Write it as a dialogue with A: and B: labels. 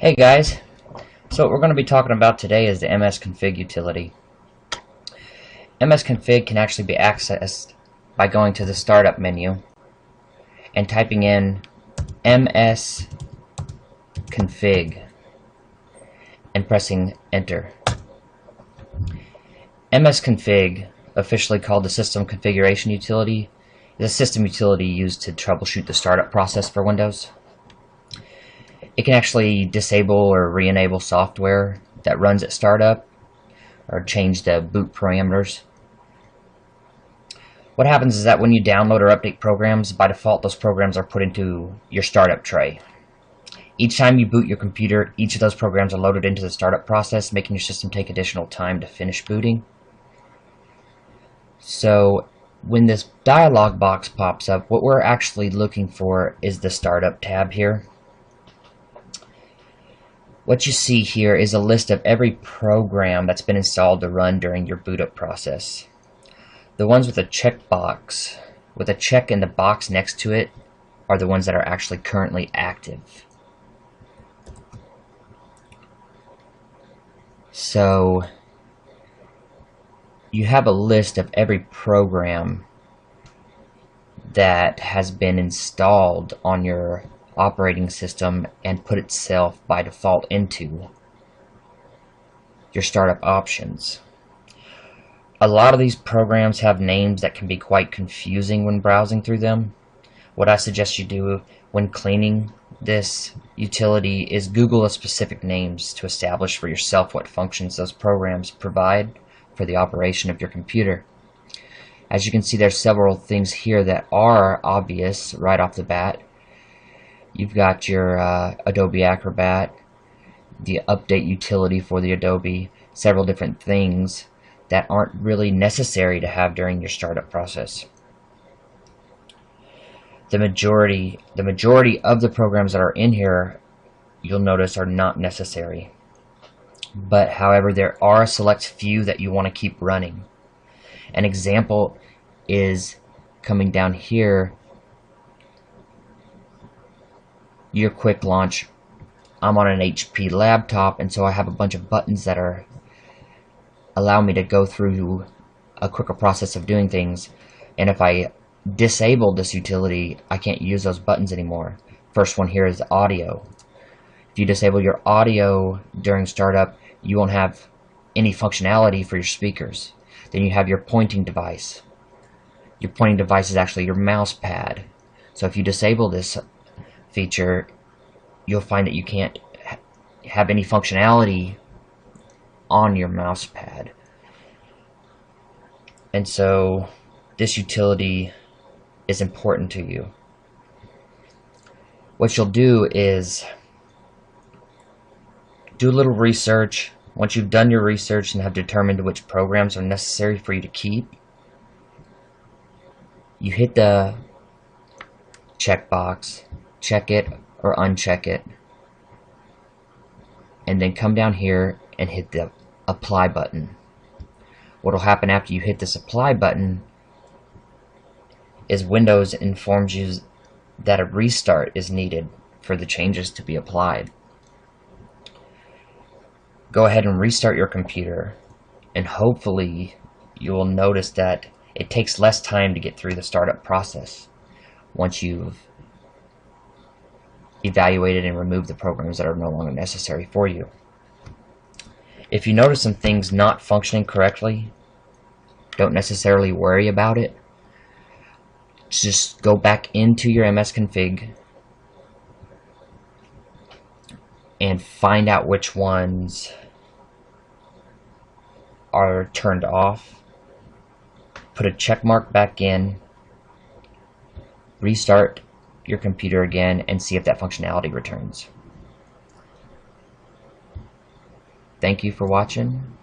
A: Hey guys, so what we're going to be talking about today is the MSConfig utility. MSConfig can actually be accessed by going to the startup menu and typing in MSConfig and pressing enter. MSConfig, officially called the System Configuration Utility, is a system utility used to troubleshoot the startup process for Windows. It can actually disable or re-enable software that runs at startup or change the boot parameters. What happens is that when you download or update programs, by default those programs are put into your startup tray. Each time you boot your computer, each of those programs are loaded into the startup process, making your system take additional time to finish booting. So when this dialog box pops up, what we're actually looking for is the startup tab here. What you see here is a list of every program that's been installed to run during your boot up process. The ones with a checkbox, with a check in the box next to it, are the ones that are actually currently active. So you have a list of every program that has been installed on your operating system and put itself by default into your startup options. A lot of these programs have names that can be quite confusing when browsing through them. What I suggest you do when cleaning this utility is Google the specific names to establish for yourself what functions those programs provide for the operation of your computer. As you can see, there's several things here that are obvious right off the bat. You've got your Adobe Acrobat, the update utility for the Adobe, several different things that aren't really necessary to have during your startup process. The majority of the programs that are in here, you'll notice, are not necessary. But however, there are a select few that you want to keep running. An example is coming down here, your quick launch. I'm on an HP laptop, and so I have a bunch of buttons that allow me to go through a quicker process of doing things. And if I disable this utility, I can't use those buttons anymore. First one here is audio. If you disable your audio during startup, you won't have any functionality for your speakers. Then you have your pointing device. Your pointing device is actually your mouse pad. So if you disable this feature, you'll find that you can't have any functionality on your mouse pad. And so this utility is important to you. What you'll do is do a little research. Once you've done your research and have determined which programs are necessary for you to keep, you hit the checkbox, check it or uncheck it, and then come down here and hit the apply button. What will happen after you hit this apply button is Windows informs you that a restart is needed for the changes to be applied. Go ahead and restart your computer, and hopefully you will notice that it takes less time to get through the startup process once you've evaluated and removed the programs that are no longer necessary for you. If you notice some things not functioning correctly, don't necessarily worry about it. Just go back into your MSConfig and find out which ones are turned off. Put a check mark back in, restart your computer again, and see if that functionality returns. Thank you for watching.